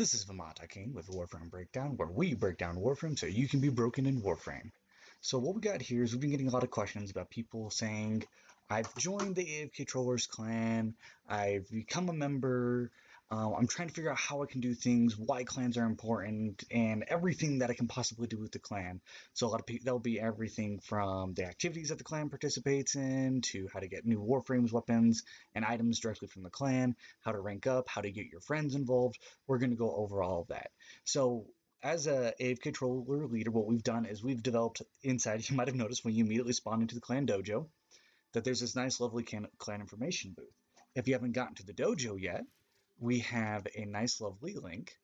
This is Vermont King with Warframe Breakdown, where we break down Warframe so you can be broken in Warframe. So what we got here is we've been getting a lot of questions about people saying, I've joined the AFK Trollers Clan, I've become a member, I'm trying to figure out how I can do things, why clans are important, and everything that I can possibly do with the clan. So a lot of people, that'll be everything from the activities that the clan participates in, to how to get new Warframes weapons and items directly from the clan, how to rank up, how to get your friends involved. We're going to go over all of that. So as a AFK Troller leader, what we've done is we've developed inside, you might have noticed when you immediately spawn into the Clan Dojo, that there's this nice lovely clan information booth. If you haven't gotten to the dojo yet, we have a nice lovely link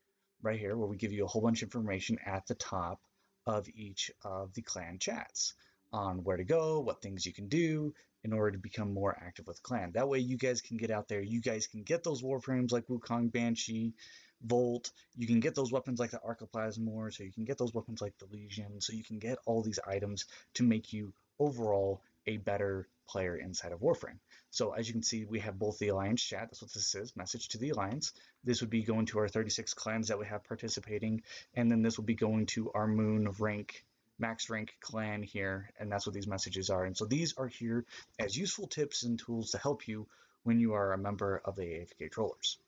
right here where we give you a whole bunch of information at the top of each of the clan chats on where to go, what things you can do in order to become more active with the clan. That way you guys can get out there, you guys can get those warframes like Wukong Banshee, Volt, you can get those weapons like the Archoplasmor, so you can get those weapons like the Legion, so you can get all these items to make you overall a better player inside of Warframe. So as you can see, we have both the Alliance chat, that's what this is, message to the Alliance. This would be going to our 36 clans that we have participating, and then this will be going to our Moon rank, max rank clan here, and that's what these messages are. And so these are here as useful tips and tools to help you when you are a member of the AFK Trollers.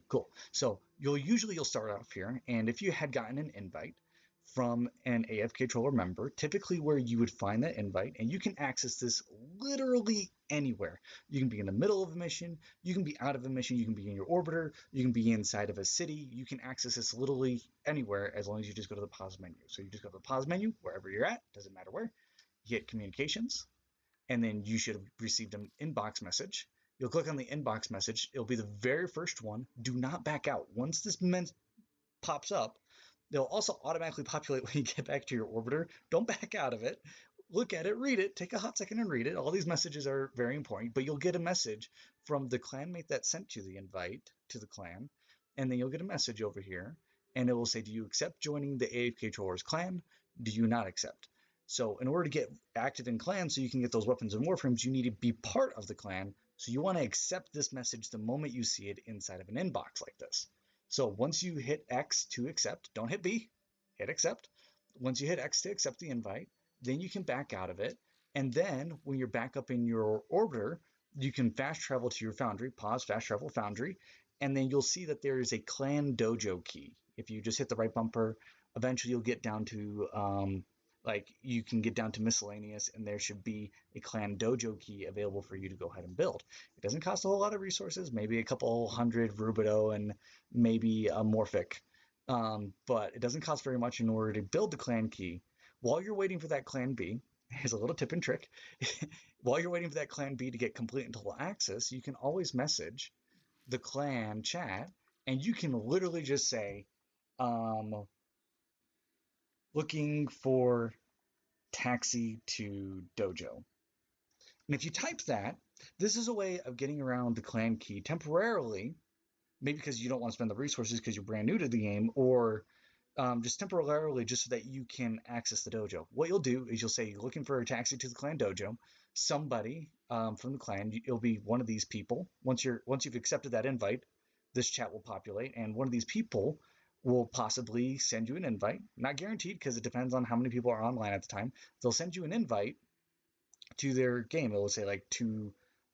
Cool. So you'll start off here, and if you had gotten an invite from an AFK Troller member, typically where you would find that invite, and you can access this literally anywhere. You can be in the middle of a mission, you can be out of a mission, you can be in your orbiter, you can be inside of a city, you can access this literally anywhere as long as you just go to the pause menu. So you just go to the pause menu, wherever you're at, doesn't matter where, you hit communications, and then you should have received an inbox message. You'll click on the inbox message. It'll be the very first one. Do not back out. Once this pops up, they'll also automatically populate when you get back to your orbiter. Don't back out of it. Look at it, read it, take a hot second and read it. All these messages are very important, but you'll get a message from the clanmate that sent you the invite to the clan, and then you'll get a message over here, and it will say, do you accept joining the AFK Trollers Clan? Do you not accept? So in order to get active in clan so you can get those weapons and warframes, you need to be part of the clan. So you want to accept this message the moment you see it inside of an inbox like this. So once you hit X to accept, don't hit B, hit accept. Once you hit X to accept the invite, then you can back out of it. And then when you're back up in your orbiter, you can fast travel to your foundry, pause, fast travel foundry, and then you'll see that there is a Clan Dojo key. If you just hit the right bumper, eventually you'll get down to you can get down to miscellaneous, and there should be a Clan Dojo key available for you to go ahead and build. It doesn't cost a whole lot of resources, maybe a couple hundred Rubido and maybe a Morphic, but it doesn't cost very much in order to build the clan key. While you're waiting for that Clan B, here's a little tip and trick. While you're waiting for that Clan B to get complete and total access, you can always message the clan chat, and you can literally just say, looking for taxi to dojo. And if you type that, this is a way of getting around the clan key temporarily, maybe because you don't want to spend the resources because you're brand new to the game, or just temporarily just so that you can access the dojo. What you'll do is you'll say, looking for a taxi to the Clan Dojo. Somebody from the clan, it'll be one of these people. Once you've accepted that invite, this chat will populate, and one of these people will possibly send you an invite. Not guaranteed, because it depends on how many people are online at the time. They'll send you an invite to their game. It will say like to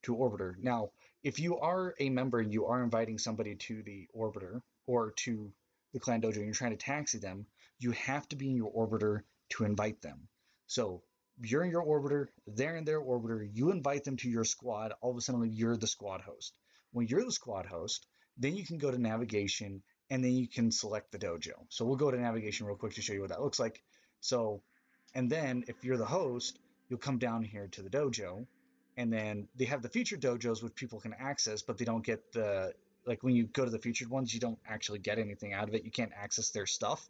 Orbiter. Now, if you are a member and you are inviting somebody to the Orbiter or to the Clan Dojo and you're trying to taxi them, you have to be in your Orbiter to invite them. So you're in your Orbiter, they're in their Orbiter, you invite them to your squad, all of a sudden you're the squad host. When you're the squad host, then you can go to navigation, and then you can select the dojo. So we'll go to navigation real quick to show you what that looks like. So, and then if you're the host, you'll come down here to the dojo, and then they have the featured dojos which people can access, but they don't get like when you go to the featured ones, you don't actually get anything out of it. You can't access their stuff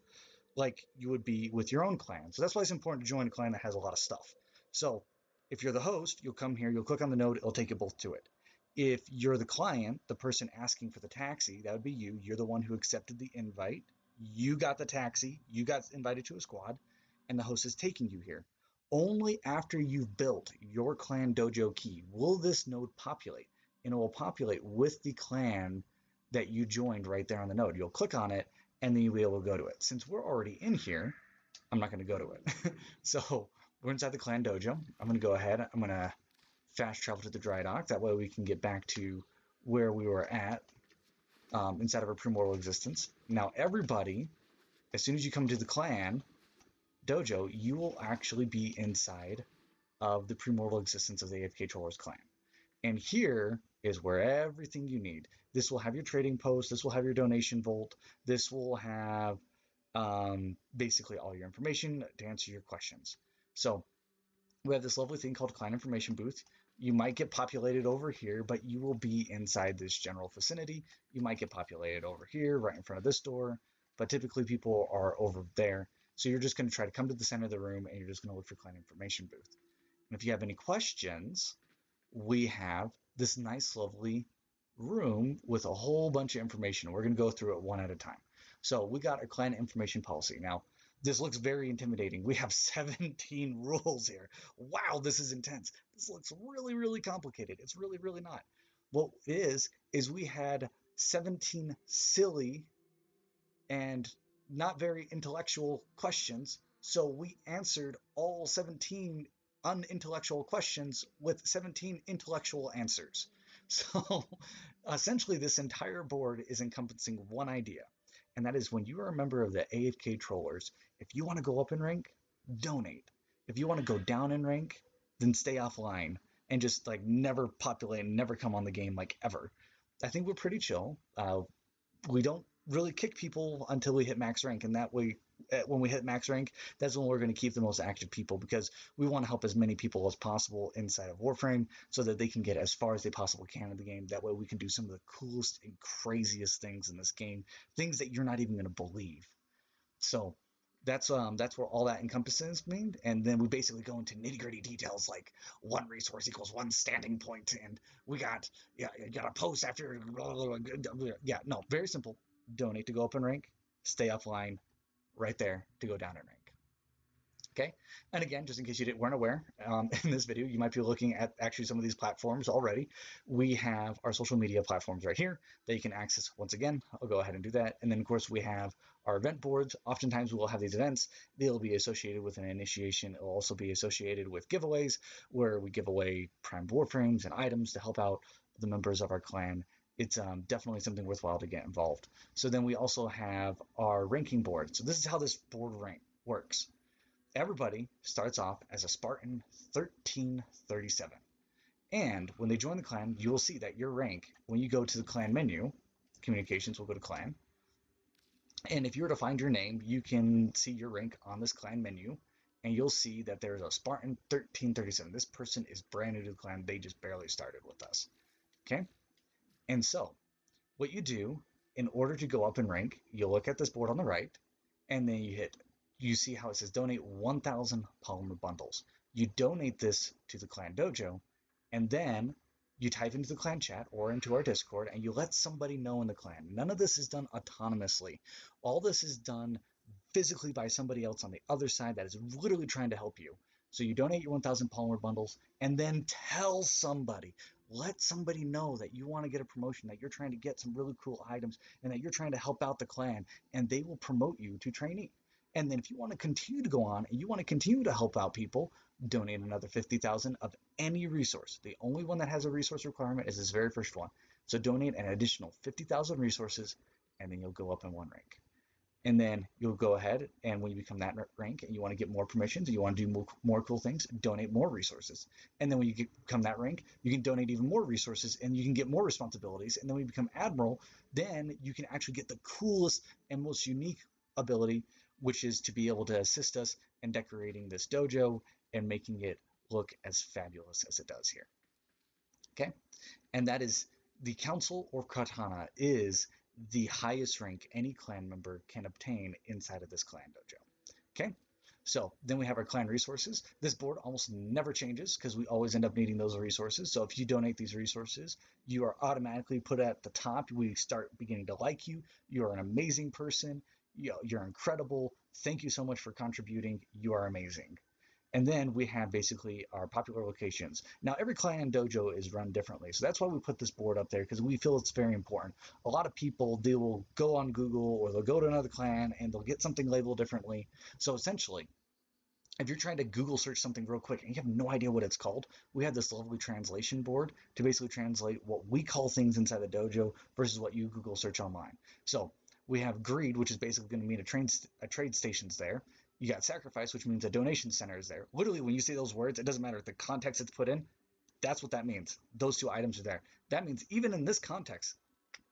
like you would be with your own clan. So that's why it's important to join a clan that has a lot of stuff. So if you're the host, you'll come here, you'll click on the node, it'll take you both to it. If you're the client, the person asking for the taxi, that would be you. You're the one who accepted the invite. You got the taxi. You got invited to a squad, and the host is taking you here. Only after you've built your Clan Dojo key will this node populate, and it will populate with the clan that you joined right there on the node. You'll click on it, and then you'll be able to go to it. Since we're already in here, I'm not going to go to it. So we're inside the Clan Dojo. I'm going to go ahead. I'm going to fast travel to the dry dock. That way we can get back to where we were at inside of our premortal existence. Now, everybody, as soon as you come to the Clan Dojo, you will actually be inside of the premortal existence of the AFK Trollers Clan. And here is where everything you need. This will have your trading post. This will have your donation vault. This will have basically all your information to answer your questions. So we have this lovely thing called Clan Information Booth. You might get populated over here, but you will be inside this general vicinity. You might get populated over here, right in front of this door, but typically people are over there. So you're just going to try to come to the center of the room, and you're just going to look for Clan Information Booth. And if you have any questions, we have this nice, lovely room with a whole bunch of information. We're going to go through it one at a time. So we got our Clan Information Policy. Now, this looks very intimidating. We have 17 rules here. Wow, this is intense. This looks really, really complicated. It's really, really not. What it is we had 17 silly and not very intellectual questions. So we answered all 17 unintellectual questions with 17 intellectual answers. So essentially, this entire board is encompassing one idea. And that is, when you are a member of the AFK Trollers, if you want to go up in rank, donate. If you want to go down in rank, then stay offline and just like never populate and never come on the game like ever. I think we're pretty chill. We don't really kick people until we hit max rank, and that way when we hit max rank, that's when we're going to keep the most active people, because we want to help as many people as possible inside of Warframe so that they can get as far as they possibly can in the game. That way we can do some of the coolest and craziest things in this game, things that you're not even going to believe. So that's where all that encompasses mean. And then we basically go into nitty-gritty details like one resource equals one standing point, and we got you got a post after very simple. Donate to go up in rank, stay offline, right there to go down in rank. Okay, and again, just in case you weren't aware, in this video, you might be looking at actually some of these platforms already. We have our social media platforms right here that you can access. Once again, I'll go ahead and do that. And then, of course, we have our event boards. Oftentimes, we will have these events. They'll be associated with an initiation. It'll also be associated with giveaways, where we give away primed warframes and items to help out the members of our clan. It's definitely something worthwhile to get involved. So then we also have our ranking board. So this is how this board rank works. Everybody starts off as a Spartan 1337. And when they join the clan, you will see that your rank, when you go to the clan menu, communications will go to clan. And if you were to find your name, you can see your rank on this clan menu, and you'll see that there's a Spartan 1337. This person is brand new to the clan. They just barely started with us. Okay? And so what you do in order to go up in rank, you'll look at this board on the right, and then you see how it says donate 1,000 polymer bundles. You donate this to the Clan Dojo, and then you type into the clan chat or into our Discord, and you let somebody know in the clan. None of this is done autonomously. All this is done physically by somebody else on the other side that is literally trying to help you. So you donate your 1,000 polymer bundles, and then tell somebody. Let somebody know that you want to get a promotion, that you're trying to get some really cool items, and that you're trying to help out the clan, and they will promote you to trainee. And then if you want to continue to go on and you want to continue to help out people, donate another 50,000 of any resource. The only one that has a resource requirement is this very first one. So donate an additional 50,000 resources, and then you'll go up in one rank. And then you'll go ahead, and when you become that rank and you want to get more permissions, and you want to do more cool things, donate more resources. And then when you become that rank, you can donate even more resources, and you can get more responsibilities. And then when you become admiral, then you can actually get the coolest and most unique ability, which is to be able to assist us in decorating this dojo and making it look as fabulous as it does here. Okay, and that is the Council or Cortana is the highest rank any clan member can obtain inside of this Clan Dojo. Okay, so then we have our clan resources. This board almost never changes because we always end up needing those resources. So if you donate these resources, you are automatically put at the top. We start beginning to like you. You are an amazing person. You're incredible. Thank you so much for contributing. You are amazing. And then we have basically our popular locations. Now, every clan dojo is run differently. So that's why we put this board up there, because we feel it's very important. A lot of people, they will go on Google or they'll go to another clan and they'll get something labeled differently. So essentially, if you're trying to Google search something real quick and you have no idea what it's called, we have this lovely translation board to basically translate what we call things inside the dojo versus what you Google search online. So we have greed, which is basically going to mean a trade station's there. You got sacrifice, which means a donation center is there. Literally, when you say those words, it doesn't matter the context it's put in. That's what that means. Those two items are there. That means even in this context,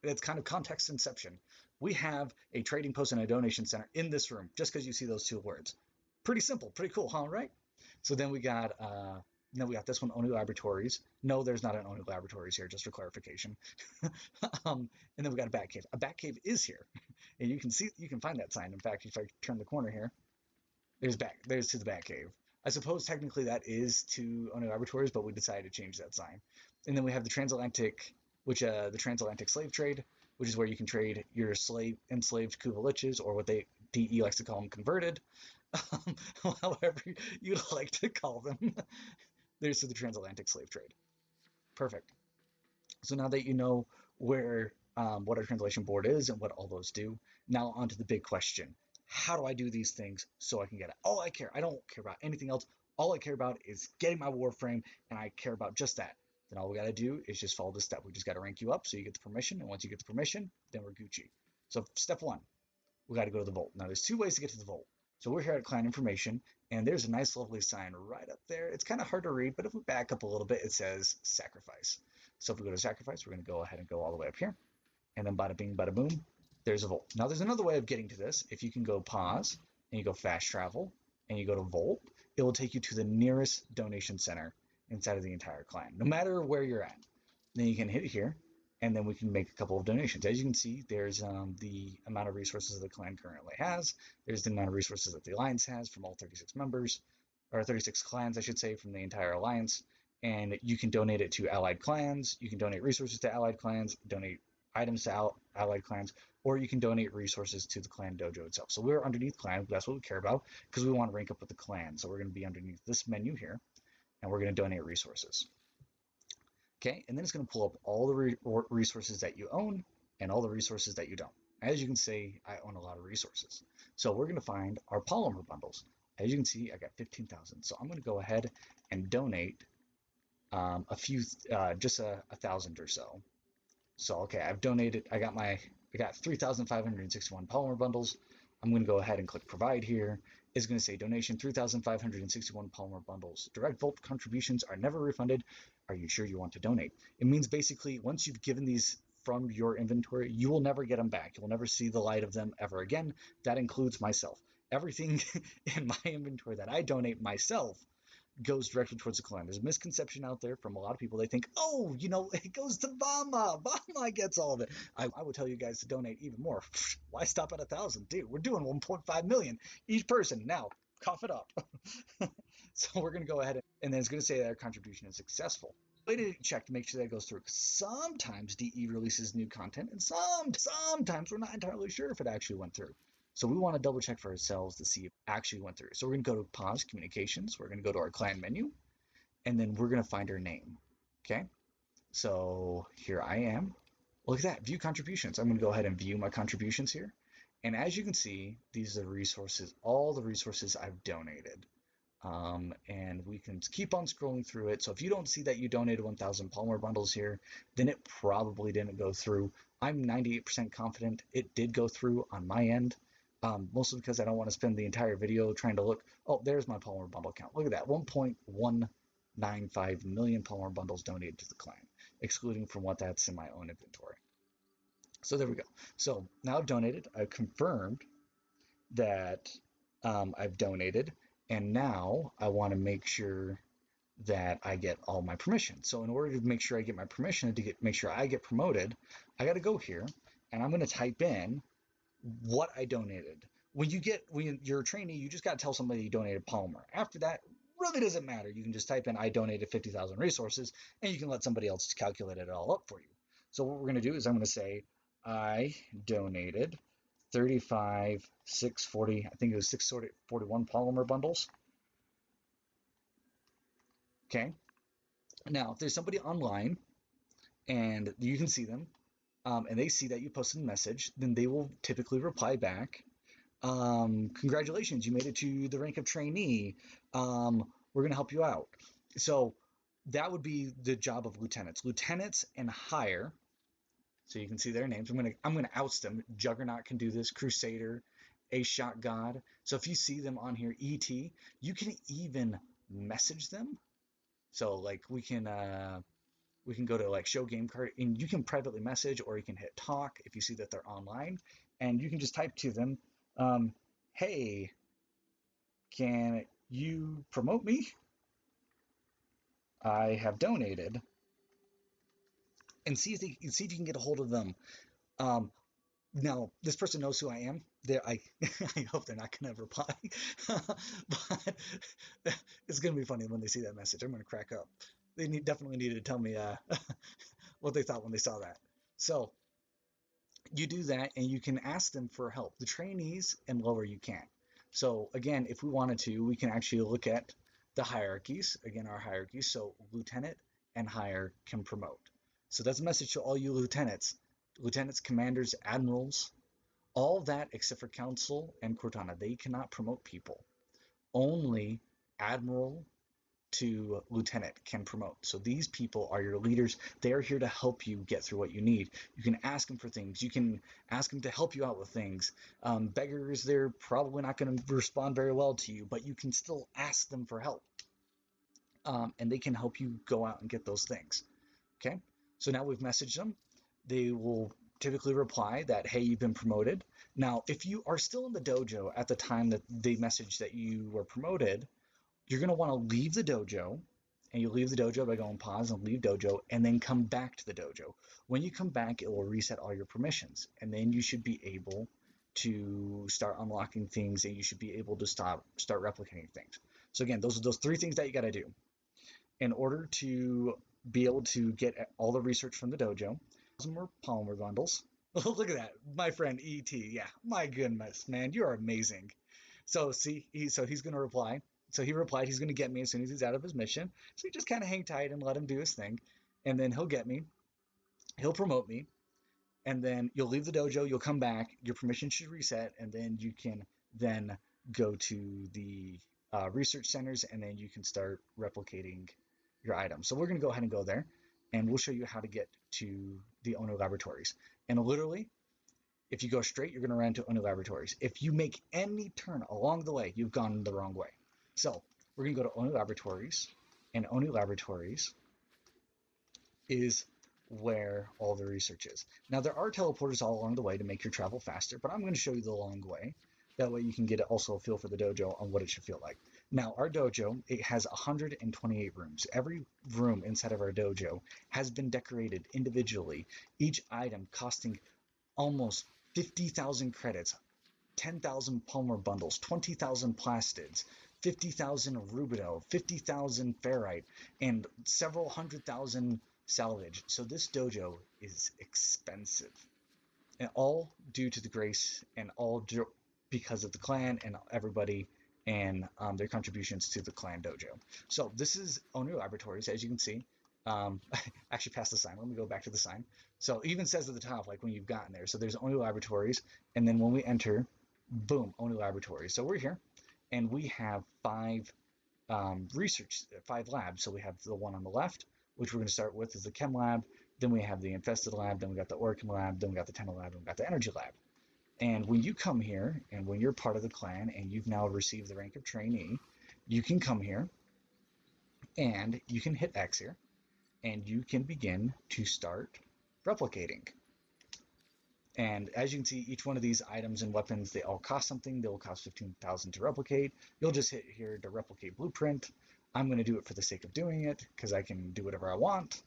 it's kind of context inception. We have a trading post and a donation center in this room just because you see those two words. Pretty simple, pretty cool, huh? Right? So then we got this one, Oni Laboratories. No, there's not an Oni Laboratories here, just for clarification. And then we got a Bat Cave. A Bat Cave is here, and you can find that sign. In fact, if I turn the corner here, there's to the Bat Cave. I suppose technically that is to Oni Laboratories, but we decided to change that sign. And then we have the transatlantic slave trade, which is where you can trade your enslaved Kuvaliches, or what DE likes to call them, converted. However you like to call them. There's to the transatlantic slave trade. Perfect. So now that you know where what our translation board is and what all those do, now on to the big question. How do I do these things so I can get it? I don't care about anything else. All I care about is getting my warframe, and I care about just that. Then all we got to do is just follow this step. We just got to rank you up so you get the permission, and once you get the permission, then we're Gucci. So step one, we got to go to the vault. Now there's two ways to get to the vault. So we're here at Clan Information, and there's a nice lovely sign right up there. It's kind of hard to read, but if we back up a little bit, it says Sacrifice. So if we go to Sacrifice, we're going to go ahead and go all the way up here, and then bada bing, bada boom, there's a vault. Now there's another way of getting to this. If you can go pause, and you go fast travel, and you go to vault, it will take you to the nearest donation center inside of the entire clan, no matter where you're at. Then you can hit here, and then we can make a couple of donations. As you can see, there's the amount of resources the clan currently has. There's the amount of resources that the alliance has from all 36 members, or 36 clans, I should say, from the entire alliance. And you can donate it to allied clans. You can donate resources to allied clans, donate items to allied clans, or you can donate resources to the Clan Dojo itself. So we're underneath clan. That's what we care about, because we want to rank up with the clan. So we're going to be underneath this menu here, and we're going to donate resources. Okay, and then it's going to pull up all the resources that you own and all the resources that you don't. As you can see, I own a lot of resources. So we're going to find our polymer bundles. As you can see, I got 15,000. So I'm going to go ahead and donate a few, just 1,000 or so. So, okay, I've donated, I got 3,561 polymer bundles. I'm going to go ahead and click provide here. It's going to say donation 3,561 polymer bundles. Direct vault contributions are never refunded. Are you sure you want to donate? It means basically once you've given these from your inventory, you will never get them back. You'll never see the light of them ever again. That includes myself. Everything in my inventory that I donate myself goes directly towards the clan. There's a misconception out there from a lot of people. They think, oh, it goes to Bama. Bama gets all of it. I would tell you guys to donate even more. Why stop at 1,000? Dude, we're doing 1.5 million each person. Now, cough it up. So we're going to go ahead and then it's going to say that our contribution is successful. Way to check to make sure that it goes through. Sometimes DE releases new content, and sometimes we're not entirely sure if it actually went through. So we want to double check for ourselves to see if it actually went through. So we're going to go to pause communications. We're going to go to our clan menu, and then we're going to find our name. Okay. So here I am. Look at that, view contributions. I'm going to go ahead and view my contributions here. And as you can see, these are the resources, all the resources I've donated. And we can keep on scrolling through it. So if you don't see that you donated 1,000 polymer bundles here, then it probably didn't go through. I'm 98% confident it did go through on my end. Mostly because I don't want to spend the entire video trying to look. Oh, there's my polymer bundle count. Look at that, 1.195 million polymer bundles donated to the clan, excluding from what that's in my own inventory. So there we go. So now I've donated. I've confirmed that I've donated, and now I want to make sure that I get all my permission. So in order to make sure I get my permission to make sure I get promoted, I got to go here, and I'm going to type in what I donated. When you're a trainee, you just got to tell somebody you donated polymer. After that, really doesn't matter. You can just type in I donated 50,000 resources, and you can let somebody else calculate it all up for you. So what we're going to do is I'm going to say I donated 35,640, I think it was 641 polymer bundles. Okay. Now, if there's somebody online and you can see them, and they see that you posted a message, then they will typically reply back, congratulations, you made it to the rank of trainee. We're going to help you out. So that would be the job of lieutenants. Lieutenants and higher. So you can see their names. I'm gonna oust them. Juggernaut can do this. Crusader, A Shot God. So if you see them on here, ET, you can even message them. So like we can go to like show game card, and you can privately message, or you can hit talk if you see that they're online, and you can just type to them, hey, can you promote me? I have donated, and see if you can get a hold of them. Now, this person knows who I am. I hope they're not going to reply, but it's going to be funny when they see that message. I'm going to crack up. They definitely needed to tell me what they thought when they saw that. So you do that, and you can ask them for help. The trainees and lower you can't. So again, if we wanted to, we can actually look at the hierarchies. Again, our hierarchies. So lieutenant and higher can promote. So that's a message to all you lieutenants, commanders, admirals, all that except for council and Cortana. They cannot promote people. Only admiral to lieutenant can promote. So these people are your leaders. They are here to help you get through what you need. You can ask them for things. You can ask them to help you out with things. Beggars, they're probably not going to respond very well to you, but you can still ask them for help. And they can help you go out and get those things. Okay, so now we've messaged them. They will typically reply that, hey, you've been promoted. Now, if you are still in the dojo at the time that they message that you were promoted, you're going to want to leave the dojo, and you leave the dojo by going pause and leave dojo, and then come back to the dojo. When you come back, it will reset all your permissions, and then you should be able to start unlocking things, and you should be able to start replicating things. So again, those are those three things that you got to do in order to be able to get all the research from the dojo. Some more polymer bundles. Look at that, my friend ET. Yeah, my goodness, man, you are amazing. So see, he's going to reply. So he replied he's going to get me as soon as he's out of his mission. So you just kind of hang tight and let him do his thing, and then he'll get me. He'll promote me, and then you'll leave the dojo. You'll come back. Your permission should reset, and then you can then go to the research centers, and then you can start replicating your items. So we're going to go ahead and go there, and we'll show you how to get to the Ono Laboratories. And literally, if you go straight, you're going to run into Ono Laboratories. If you make any turn along the way, you've gone the wrong way. So we're going to go to Ono Laboratories, and Ono Laboratories is where all the research is. Now, there are teleporters all along the way to make your travel faster, but I'm going to show you the long way. That way you can get also a feel for the dojo on what it should feel like. Now, our dojo, it has 128 rooms. Every room inside of our dojo has been decorated individually, each item costing almost 50,000 credits, 10,000 polymer bundles, 20,000 plastids, 50,000 rubido, 50,000 ferrite, and several 100,000 salvage. So this dojo is expensive, and all due to the grace, and all because of the clan and everybody, and their contributions to the Clan Dojo. So this is Ono Laboratories, as you can see. Actually passed the sign. Let me go back to the sign. So it even says at the top, like when you've gotten there. So there's Ono Laboratories, and then when we enter, boom, Ono Laboratories. So we're here, and we have five labs. So we have the one on the left, which we're going to start with, is the Chem Lab. Then we have the Infested Lab. Then we got the Orkin Lab. Then we got the Tenno Lab. And we got the Energy Lab. And when you come here, and when you're part of the clan, and you've now received the rank of trainee, you can come here, and you can hit X here, and you can begin to start replicating. And as you can see, each one of these items and weapons, they all cost something. They'll cost 15,000 to replicate. You'll just hit here to replicate blueprint. I'm going to do it for the sake of doing it, because I can do whatever I want.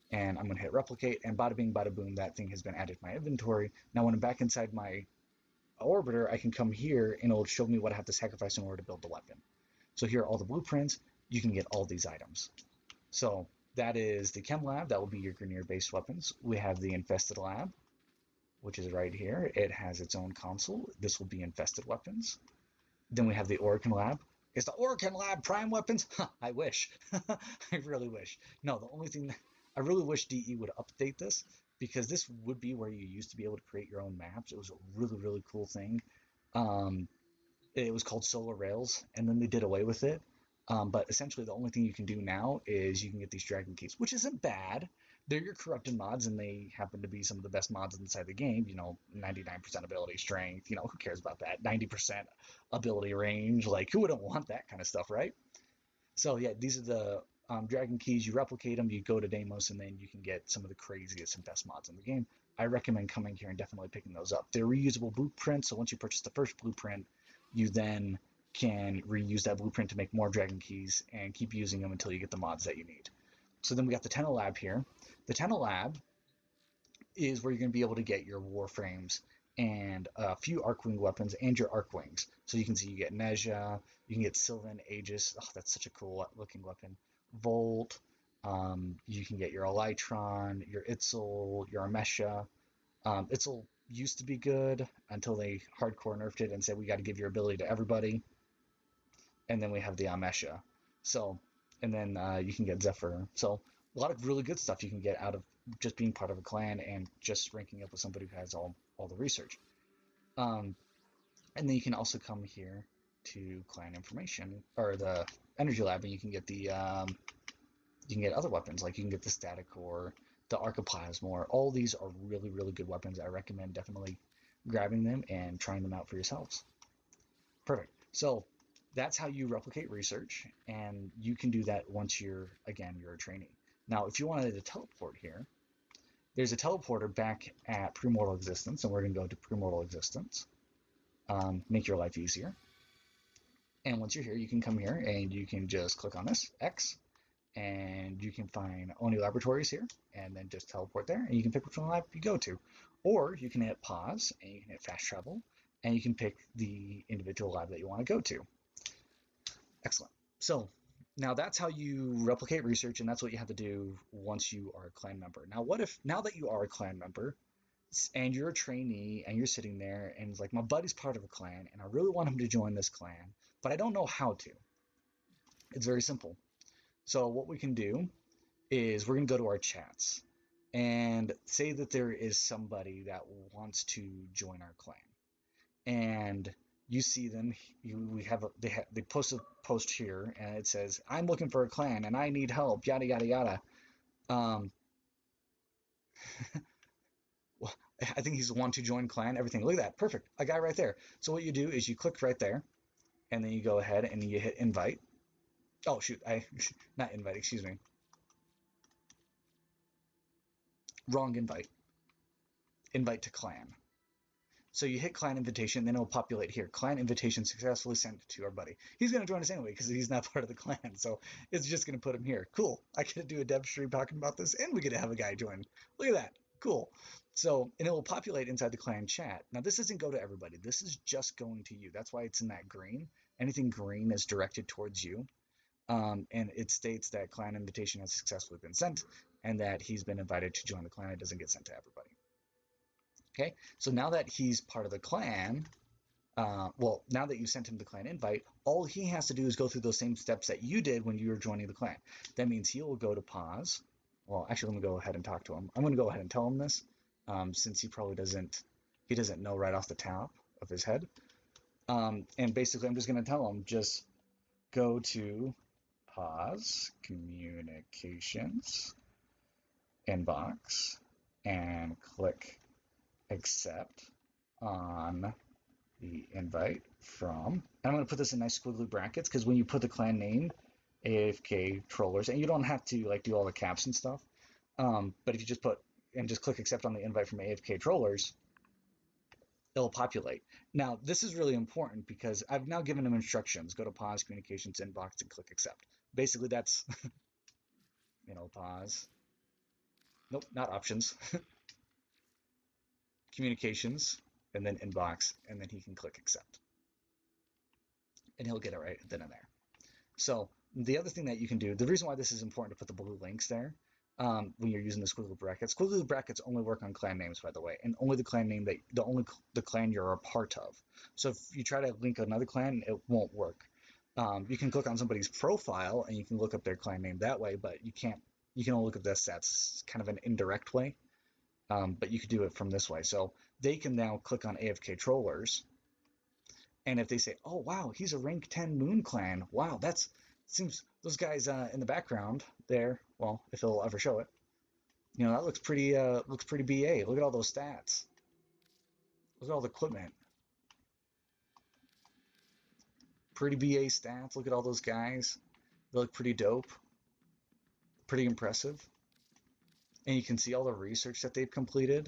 And I'm going to hit replicate, and bada bing, bada boom, that thing has been added to my inventory. Now when I'm back inside my orbiter, I can come here, and it'll show me what I have to sacrifice in order to build the weapon. So here are all the blueprints. You can get all these items. So that is the Chem Lab. That will be your Grineer-based weapons. We have the Infested Lab, which is right here. It has its own console. This will be infested weapons. Then we have the Orkin Lab. Is the Orkan Lab prime weapons? Huh, I wish. I really wish. No, the only thing I really wish DE would update this, because this would be where you used to be able to create your own maps. It was a really, really cool thing. Um, it was called Solar Rails, and then they did away with it. But essentially, the only thing you can do now is you can get these dragon keys, which isn't bad. They're your corrupted mods, and they happen to be some of the best mods inside the game. 99% ability strength. Who cares about that? 90% ability range. Like, who wouldn't want that kind of stuff, right? So yeah, these are the dragon keys. You replicate them, you go to Deimos, and then you can get some of the craziest and best mods in the game. I recommend coming here and definitely picking those up. They're reusable blueprints, so once you purchase the first blueprint, you then can reuse that blueprint to make more dragon keys and keep using them until you get the mods that you need. So then we got the Tenno Lab here. The Tenno Lab is where you're going to be able to get your warframes and a few Arcwing weapons and your Arcwings. So you can see you get Nezha, you can get Sylvan Aegis. Oh, that's such a cool looking weapon. Volt. You can get your Elytron, your Itzel, your Amesha. Itzel used to be good until they hardcore nerfed it and said we got to give your ability to everybody. And then we have the Amesha. So, and then you can get Zephyr. So a lot of really good stuff you can get out of just being part of a clan and just ranking up with somebody who has all the research. And then you can also come here to clan information or the energy lab, and you can get the you can get other weapons, like you can get the static core, the archoplasmor. All these are really, really good weapons. I recommend definitely grabbing them and trying them out for yourselves. Perfect. So that's how you replicate research, and you can do that once you're a trainee. Now, if you wanted to teleport here, there's a teleporter back at Premortal Existence, and we're going to go to Premortal Existence. Make your life easier. And once you're here, you can come here and you can just click on this, X, and you can find Oni Laboratories here, and then just teleport there, and you can pick which one lab you go to. Or you can hit pause, and you can hit fast travel, and you can pick the individual lab that you want to go to. Excellent. So now that's how you replicate research, and that's what you have to do once you are a clan member. Now, what if, now that you are a clan member, and you're a trainee, and you're sitting there, and it's like, my buddy's part of a clan, and I really want him to join this clan, but I don't know how to. It's very simple. So what we can do is we're going to go to our chats, and say that there is somebody that wants to join our clan, and you see them. They post a post here, and it says, "I'm looking for a clan, and I need help." Yada yada yada. Well, I think he's want to join clan. Everything. Look at that. Perfect. A guy right there. So what you do is you click right there, and then you go ahead and you hit invite. Oh shoot, not invite. Excuse me. Wrong invite. Invite to clan. So you hit clan invitation, then it'll populate here. Clan invitation successfully sent to our buddy. He's going to join us anyway because he's not part of the clan. So it's just going to put him here. Cool. I get to do a dev stream talking about this, and we get to have a guy join. Look at that. Cool. So, and it will populate inside the clan chat. Now, this doesn't go to everybody. This is just going to you. That's why it's in that green. Anything green is directed towards you. And it states that clan invitation has successfully been sent and that he's been invited to join the clan. It doesn't get sent to everybody. Okay, so now that he's part of the clan, well, now that you sent him the clan invite, all he has to do is go through those same steps that you did when you were joining the clan. That means he will go to pause. Well, actually, let me go ahead and talk to him. I'm going to go ahead and tell him this, since he probably doesn't know right off the top of his head. And basically, I'm just going to tell him, just go to pause, communications, inbox, and click accept on the invite from, and I'm going to put this in nice squiggly brackets, because when you put the clan name, AFK Trollers, and you don't have to like do all the caps and stuff, but if you just put, and just click accept on the invite from AFK Trollers, it'll populate. Now, this is really important because I've now given him instructions. Go to pause, communications, inbox, and click accept. Basically, that's, pause. Nope, not options. Communications, and then inbox, and then he can click accept. And he'll get it right then and there. So the other thing that you can do, the reason why this is important to put the blue links there, when you're using the squiggly brackets only work on clan names, by the way, and only the clan name the clan you're a part of. So if you try to link another clan, it won't work. You can click on somebody's profile and you can look up their clan name that way, but you can't. You can only look at this. That's kind of an indirect way, but you could do it from this way. So they can now click on AFK Trollers, and if they say, "Oh wow, he's a rank 10 Moon Clan. Wow, that's seems those guys in the background there. Well, if it'll ever show it, that looks pretty BA. Look at all those stats. Look at all the equipment. Pretty BA stats. Look at all those guys. They look pretty dope. Pretty impressive. And you can see all the research that they've completed.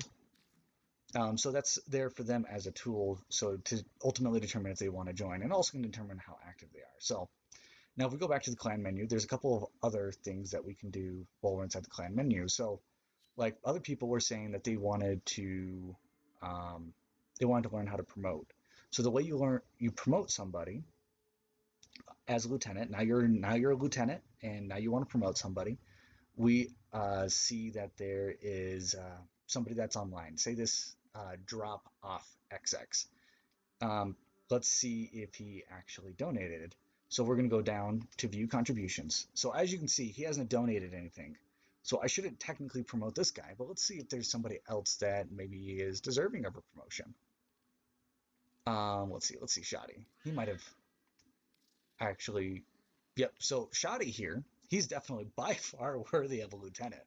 So that's there for them as a tool, so to ultimately determine if they want to join, and also can determine how active they are. So now if we go back to the clan menu, there's a couple of other things that we can do while we're inside the clan menu. So like other people were saying that they wanted to learn how to promote. So the way you promote somebody as a lieutenant. Now you're a lieutenant, and now you want to promote somebody. We see that there is somebody that's online. Say this drop off XX. Let's see if he actually donated. So we're going to go down to view contributions. So as you can see, he hasn't donated anything. So I shouldn't technically promote this guy, but let's see if there's somebody else that maybe is deserving of a promotion. Let's see, Shoddy. He might have actually, yep. So Shoddy here, he's definitely by far worthy of a lieutenant.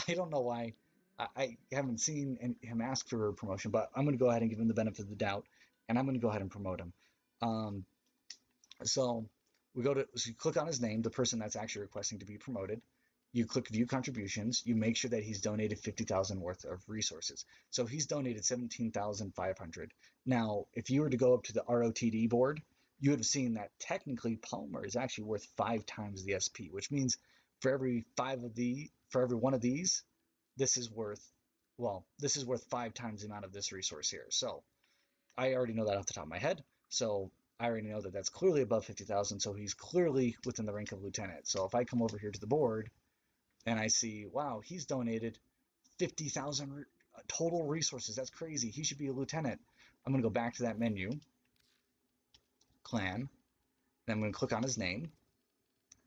I don't know why. I haven't seen him ask for a promotion, but I'm going to go ahead and give him the benefit of the doubt, and I'm going to go ahead and promote him. So you click on his name, the person that's actually requesting to be promoted. You click view contributions. You make sure that he's donated 50,000 worth of resources. So he's donated 17,500. Now, if you were to go up to the ROTD board, you would have seen that technically Palmer is actually worth 5 times the SP, which means for every one of these, this is worth 5 times the amount of this resource here. So I already know that off the top of my head. So I already know that that's clearly above 50,000. So he's clearly within the rank of lieutenant. So if I come over here to the board and I see, wow, he's donated 50,000 total resources. That's crazy. He should be a lieutenant. I'm going to go back to that menu, clan, then I'm going to click on his name,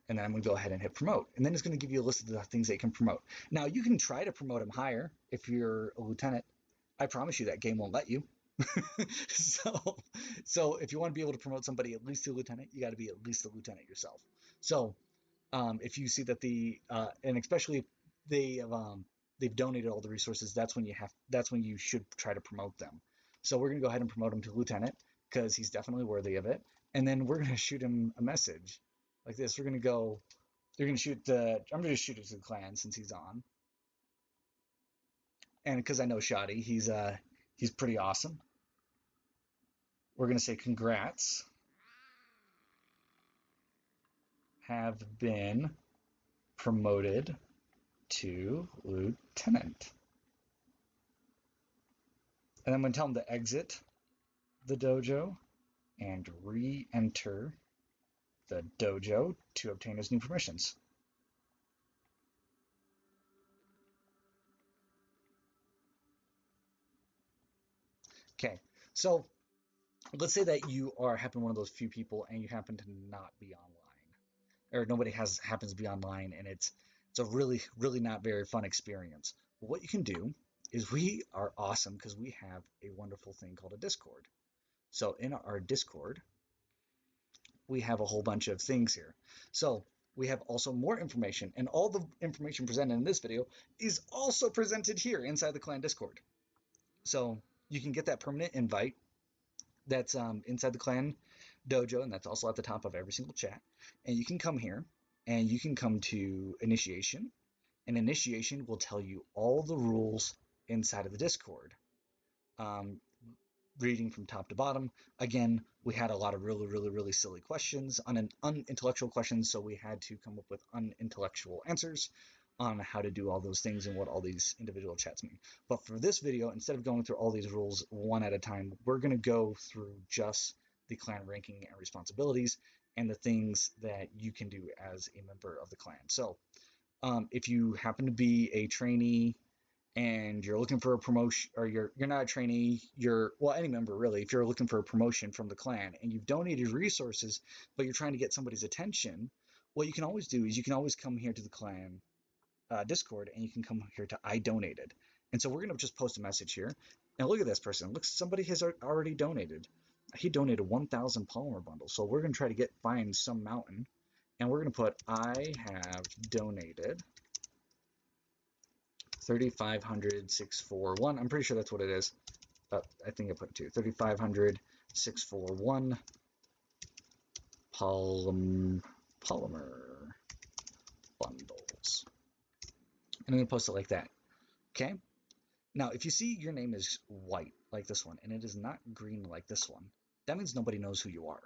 and then I'm going to go ahead and hit promote. And then it's going to give you a list of the things they can promote. Now, you can try to promote him higher if you're a lieutenant. I promise you that game won't let you. So if you want to be able to promote somebody at least to a lieutenant, you got to be at least a lieutenant yourself. So if you see that and especially if they've donated all the resources, that's when you should try to promote them. So we're going to go ahead and promote him to lieutenant because he's definitely worthy of it. And then we're going to shoot him a message like this. I'm going to shoot it to the clan since he's on. And because I know Shoddy, he's pretty awesome. We're going to say congrats. Have been promoted to lieutenant. And I'm going to tell him to exit the dojo and re-enter the dojo to obtain his new permissions. Okay, so let's say that you happen one of those few people and you happen to not be online, or nobody happens to be online, and it's a really, really not very fun experience. What you can do is we are awesome because we have a wonderful thing called a Discord. So in our Discord, we have a whole bunch of things here. So we have also more information, and all the information presented in this video is also presented here inside the clan Discord. So you can get that permanent invite that's inside the clan dojo, and that's also at the top of every single chat. And you can come here, and you can come to initiation, and initiation will tell you all the rules inside of the Discord. Reading from top to bottom. Again, we had a lot of really, really, really silly questions, unintellectual questions, so we had to come up with unintellectual answers on how to do all those things and what all these individual chats mean. But for this video, instead of going through all these rules one at a time, we're going to go through just the clan ranking and responsibilities and the things that you can do as a member of the clan. So if you happen to be a trainee and you're looking for a promotion, or you're not a trainee, you're, well, any member really, if you're looking for a promotion from the clan and you've donated resources, but you're trying to get somebody's attention, what you can always do is you can always come here to the clan Discord, and you can come here to I donated. And so we're going to just post a message here. And look at this person. Look, somebody has already donated. He donated 1,000 polymer bundles. So we're going to try to find some mountain, and we're going to put I have donated 3,500 641. I'm pretty sure that's what it is. I think I put 3,500 641 polymer bundles. And I'm going to post it like that. Okay? Now, if you see your name is white, like this one, and it is not green like this one, that means nobody knows who you are.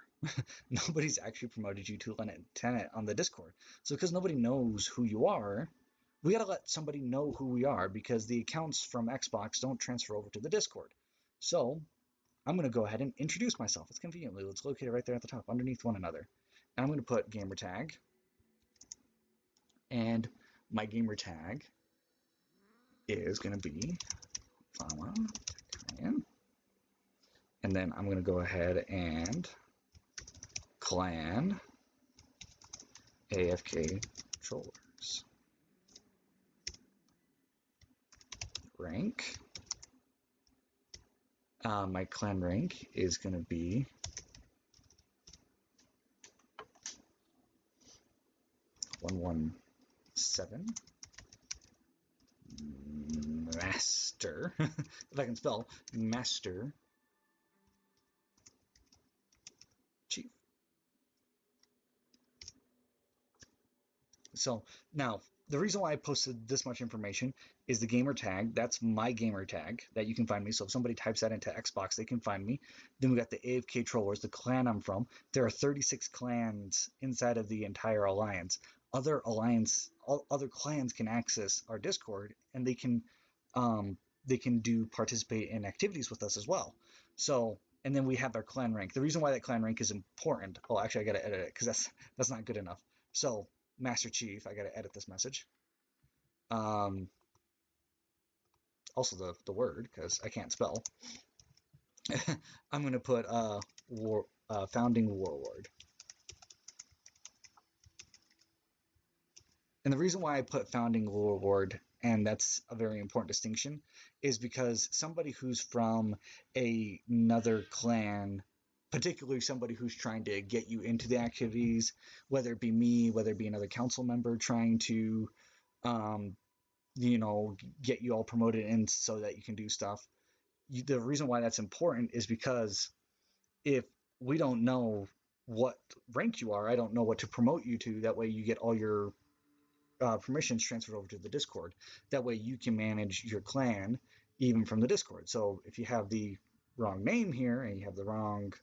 Nobody's actually promoted you to lieutenant on the Discord. So because nobody knows who you are, we got to let somebody know who we are, because the accounts from Xbox don't transfer over to the Discord. So I'm going to go ahead and introduce myself. It's conveniently. Let's locate it right there at the top, underneath one another. And I'm going to put gamer tag. And my gamer tag is going to be Clan. And then I'm going to go ahead and Clan AFK Trollers. Rank. My clan rank is going to be (117) Master. If I can spell, Master Chief. So now, the reason why I posted this much information is the gamer tag. That's my gamer tag that you can find me. So if somebody types that into Xbox, they can find me. Then we got the AFK Trollers, the clan I'm from. There are 36 clans inside of the entire alliance. Other clans can access our Discord, and they can participate in activities with us as well. So, and then we have our clan rank. The reason why that clan rank is important. Oh, actually, I gotta edit it because that's not good enough. So, Master Chief, I gotta edit this message. Also the word, because I can't spell. I'm gonna put founding warlord. And the reason why I put founding warlord, and that's a very important distinction, is because somebody who's from another clan, particularly somebody who's trying to get you into the activities, whether it be me, whether it be another council member trying to, get you all promoted in so that you can do stuff. The reason why that's important is because if we don't know what rank you are, I don't know what to promote you to. That way you get all your permissions transferred over to the Discord. That way you can manage your clan even from the Discord. So if you have the wrong name here and you have the wrong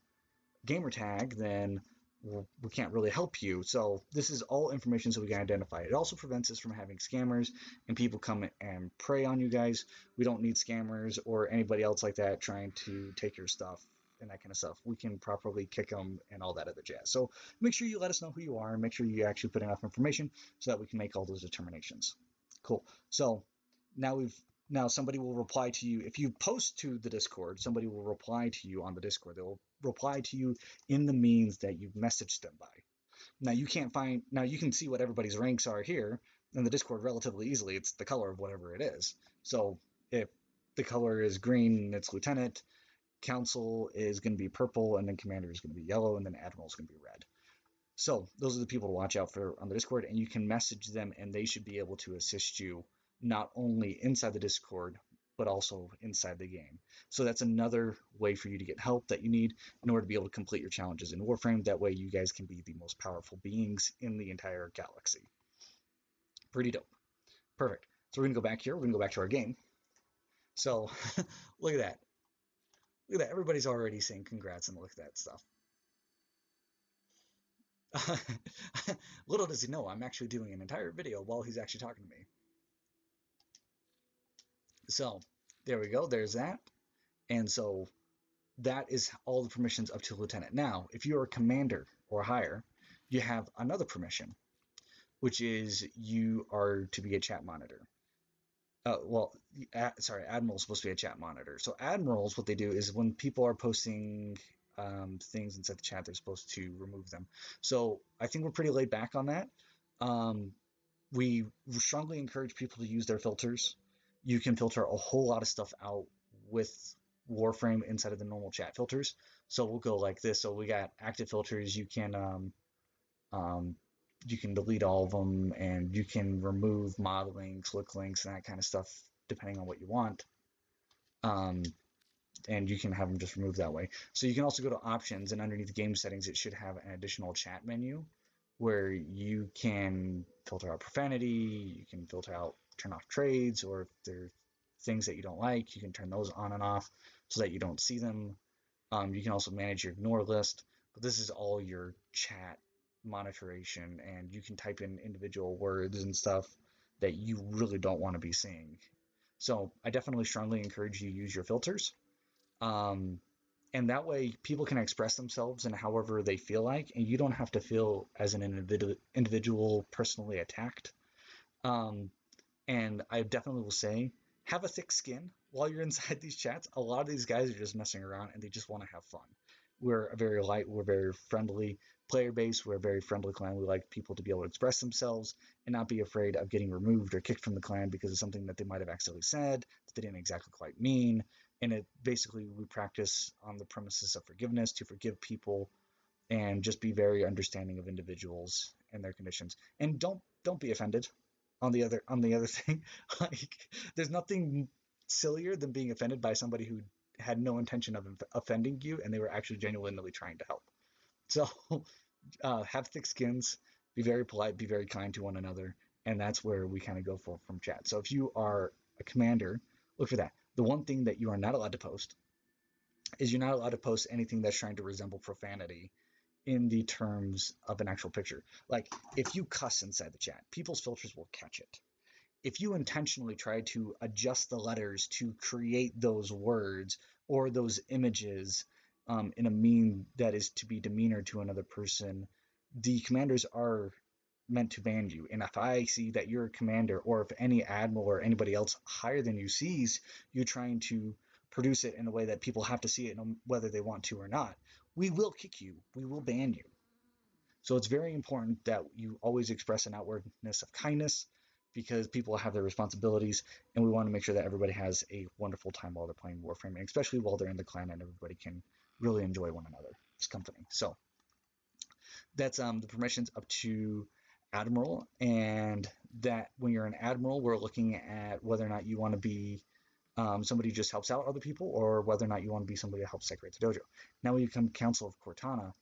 gamer tag, then we can't really help you. So this is all information so we can identify it. It also prevents us from having scammers and people come and prey on you guys. We don't need scammers or anybody else like that trying to take your stuff and that kind of stuff. We can properly kick them and all that other jazz. So make sure you let us know who you are and make sure you actually put enough information so that we can make all those determinations. Cool. So now somebody will reply to you. If you post to the Discord, somebody will reply to you on the Discord. They will reply to you in the means that you've messaged them by. Now you can see what everybody's ranks are here in the Discord relatively easily. It's the color of whatever it is. So if the color is green, it's lieutenant, council is going to be purple, and then commander is going to be yellow, and then admiral is going to be red. So those are the people to watch out for on the Discord, and you can message them and they should be able to assist you not only inside the Discord, but also inside the game. So that's another way for you to get help that you need in order to be able to complete your challenges in Warframe. That way you guys can be the most powerful beings in the entire galaxy. Pretty dope. Perfect. So we're going to go back here. We're going to go back to our game. So look at that. Look at that. Everybody's already saying congrats and look at that stuff. Little does he know, I'm actually doing an entire video while he's actually talking to me. So there we go. There's that. And so that is all the permissions up to lieutenant. Now, if you're a commander or higher, you have another permission, which is you are to be a chat monitor. Sorry, Admiral's supposed to be a chat monitor. So Admirals, what they do is when people are posting things inside the chat, they're supposed to remove them. So I think we're pretty laid back on that. Um, we strongly encourage people to use their filters. You can filter a whole lot of stuff out with Warframe inside of the normal chat filters. So we'll go like this. So we got active filters. Um, you can delete all of them, and you can remove mod links, click links, and that kind of stuff depending on what you want. Um, and you can have them just removed that way. So you can also go to options, and underneath the game settings, it should have an additional chat menu where you can filter out profanity, you can filter out, turn off trades, or if there are things that you don't like, you can turn those on and off so that you don't see them. You can also manage your ignore list, but this is all your chat monitoration, and you can type in individual words and stuff that you really don't want to be seeing. So I definitely strongly encourage you to use your filters. Um, and that way people can express themselves in however they feel like, and you don't have to feel as an individual personally attacked. Um, and I definitely will say, have a thick skin while you're inside these chats. A lot of these guys are just messing around and they just want to have fun. We're very light, we're very friendly player base, we're a very friendly clan. We like people to be able to express themselves and not be afraid of getting removed or kicked from the clan because of something that they might have accidentally said that they didn't exactly quite mean. And it basically, we practice on the premises of forgiveness to forgive people and just be very understanding of individuals and their conditions. And don't be offended. On the other thing, like, there's nothing sillier than being offended by somebody who had no intention of offending you and they were actually genuinely trying to help. So have thick skins, be very polite, be very kind to one another, and that's where we kind of go for from chat. So if you are a commander, look for that. The one thing that you are not allowed to post is you're not allowed to post anything that's trying to resemble profanity in the terms of an actual picture. Like, if you cuss inside the chat, people's filters will catch it. If you intentionally try to adjust the letters to create those words or those images in a meme that is to be demeanor to another person, the commanders are meant to ban you. And if I see that you're a commander, or if any admiral or anybody else higher than you sees you trying to produce it in a way that people have to see it whether they want to or not, we will kick you, we will ban you. So it's very important that you always express an outwardness of kindness, because people have their responsibilities, and we want to make sure that everybody has a wonderful time while they're playing Warframe, and especially while they're in the clan and everybody can really enjoy one another's company. So that's the permissions up to Admiral, and that when you're an Admiral, we're looking at whether or not you want to be somebody who just helps out other people, or whether or not you want to be somebody who helps decorate the dojo. Now when you become Council of Cortana,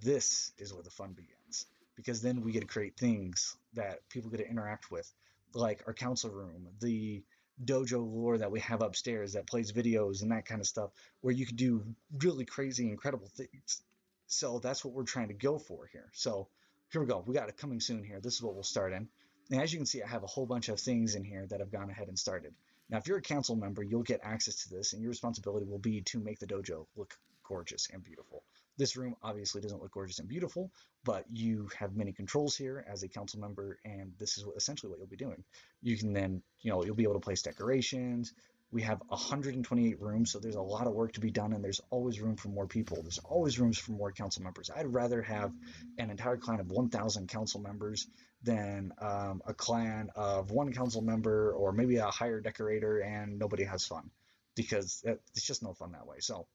this is where the fun begins, because then we get to create things that people get to interact with, like our council room, the dojo lore that we have upstairs that plays videos and that kind of stuff, where you can do really crazy, incredible things. So that's what we're trying to go for here. So here we go. We got it coming soon here. This is what we'll start in. And as you can see, I have a whole bunch of things in here that I've gone ahead and started. Now, if you're a council member, you'll get access to this, and your responsibility will be to make the dojo look gorgeous and beautiful. This room obviously doesn't look gorgeous and beautiful, but you have many controls here as a council member, and this is essentially what you'll be doing. You can then, you'll be able to place decorations. We have 128 rooms, so there's a lot of work to be done, and there's always room for more people. There's always rooms for more council members. I'd rather have an entire clan of 1,000 council members than a clan of one council member, or maybe a higher decorator, and nobody has fun, because it's just no fun that way. So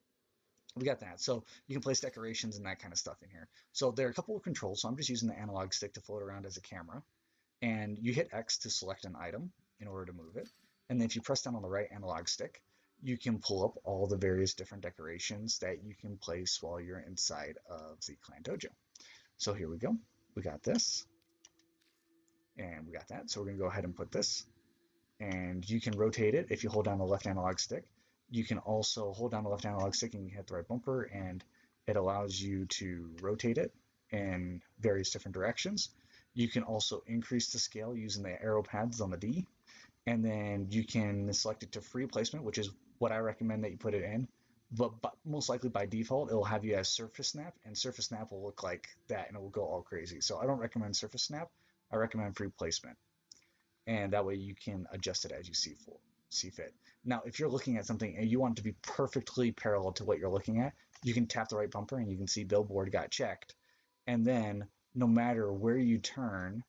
we got that. So you can place decorations and that kind of stuff in here. So there are a couple of controls. So I'm just using the analog stick to float around as a camera. And you hit X to select an item in order to move it. And then if you press down on the right analog stick, you can pull up all the various different decorations that you can place while you're inside of the Clan Dojo. So here we go. We got this. And we got that. So we're going to go ahead and put this. And you can rotate it if you hold down the left analog stick. You can also hold down the left analog stick and you hit the right bumper, and it allows you to rotate it in various different directions. You can also increase the scale using the arrow pads on the D, and then you can select it to free placement, which is what I recommend that you put it in. But most likely by default, it'll have you as surface snap, and surface snap will look like that, and it will go all crazy. So I don't recommend surface snap. I recommend free placement. and that way you can adjust it as you see fit. Now, if you're looking at something and you want it to be perfectly parallel to what you're looking at, you can tap the right bumper and you can see billboard got checked. And then no matter where you turn,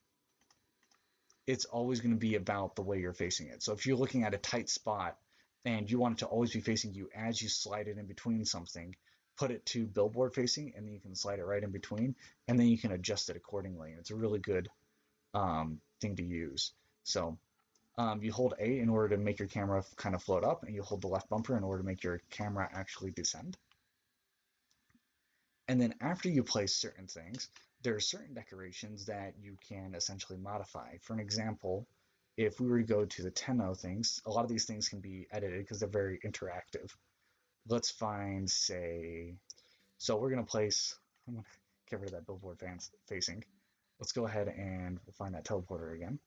it's always going to be about the way you're facing it. So if you're looking at a tight spot and you want it to always be facing you as you slide it in between something, put it to billboard facing, and then you can slide it right in between, and then you can adjust it accordingly. It's a really good thing to use. So you hold A in order to make your camera kind of float up, and you hold the left bumper in order to make your camera actually descend. And then after you place certain things, there are certain decorations that you can essentially modify. For an example, if we were to go to the Tenno things, a lot of these things can be edited because they're very interactive. Let's find, say, so we're going to place, I'm going to get rid of that billboard facing. Let's go ahead and we'll find that teleporter again.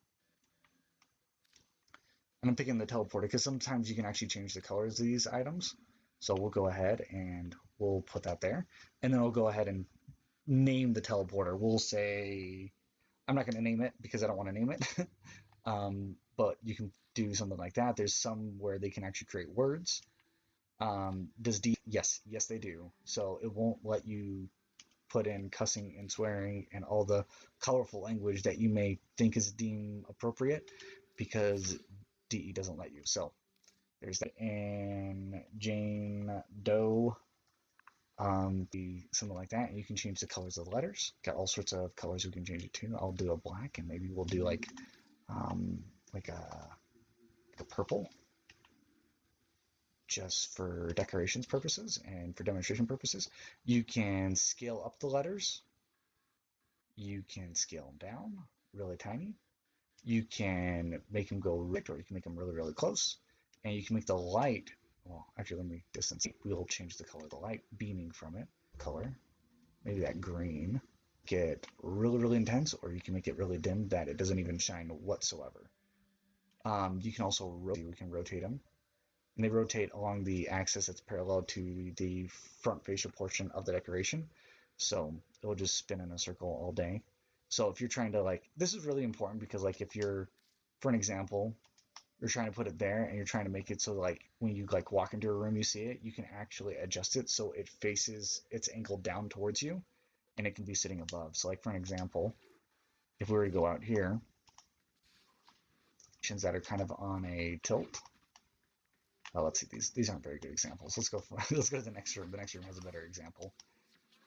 And I'm picking the teleporter because sometimes you can actually change the colors of these items. So we'll go ahead and we'll put that there. And then we'll go ahead and name the teleporter. We'll say, I'm not going to name it because I don't want to name it. But you can do something like that. There's some where they can actually create words. Does D? Yes, they do. So it won't let you put in cussing and swearing and all the colorful language that you may think is deemed appropriate because DE doesn't let you. So there's that. And Jane Doe, something like that. And you can change the colors of the letters. Got all sorts of colors we can change it to. I'll do a black, and maybe we'll do like a purple, just for decorations purposes and for demonstration purposes. You can scale up the letters. You can scale them down really tiny. You can make them go right, or you can make them really, really close. And you can make the light, well, actually, let me distance. We'll change the color of the light beaming from it. Color, maybe that green. Get really, really intense, or you can make it really dim that it doesn't even shine whatsoever. You can also rotate. We can rotate them. And they rotate along the axis that's parallel to the front facial portion of the decoration. So it'll just spin in a circle all day. So if you're trying to, like, this is really important because, like, if you're, for an example, you're trying to put it there and you're trying to make it so, like, when you, like, walk into a room, you see it, you can actually adjust it so it faces, it's angled down towards you and it can be sitting above. So, like, for an example, if we were to go out here, that are kind of on a tilt. Let's see, these aren't very good examples. Let's go to the next room. The next room has a better example.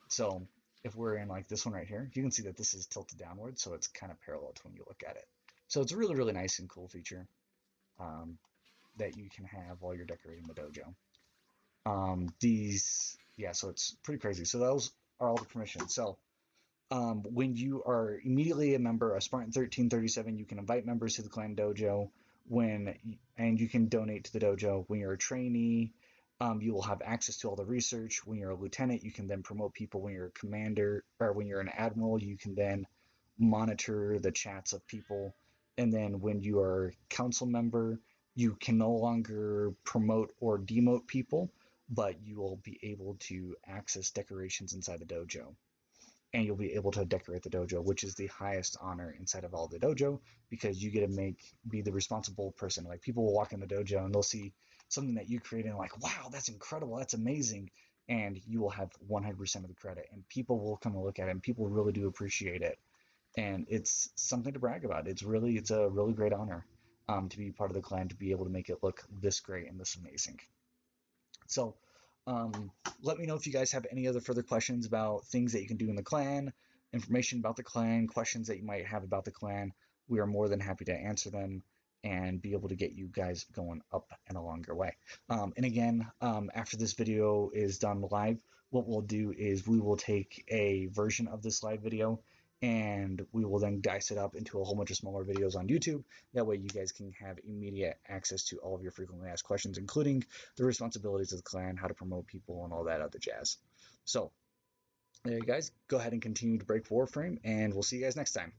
So if we're in like this one right here, you can see that this is tilted downward, so it's kind of parallel to when you look at it. So it's a really, really nice and cool feature that you can have while you're decorating the dojo. So it's pretty crazy. So those are all the permissions. So when you are immediately a member of Spartan 1337, you can invite members to the Clan Dojo. And you can donate to the dojo. When you're a trainee, you will have access to all the research. When you're a lieutenant, you can then promote people. When you're a commander, or when you're an admiral, you can then monitor the chats of people. And then when you are a council member, you can no longer promote or demote people, but you will be able to access decorations inside the dojo. And you'll be able to decorate the dojo, which is the highest honor inside of all the dojo, because you get to be the responsible person. Like, people will walk in the dojo and they'll see something that you created and like, wow, that's incredible, that's amazing, and you will have 100% of the credit. And people will come and look at it, and people really do appreciate it. And it's something to brag about. It's a really great honor to be part of the clan, to be able to make it look this great and this amazing. So let me know if you guys have any other further questions about things that you can do in the clan, information about the clan, questions that you might have about the clan. We are more than happy to answer them and be able to get you guys going up and a longer way. And again, after this video is done live, what we'll do is we will take a version of this live video and we will then dice it up into a whole bunch of smaller videos on YouTube. That way you guys can have immediate access to all of your frequently asked questions, including the responsibilities of the clan, how to promote people, and all that other jazz. So there you guys, go ahead and continue to break Warframe, and we'll see you guys next time.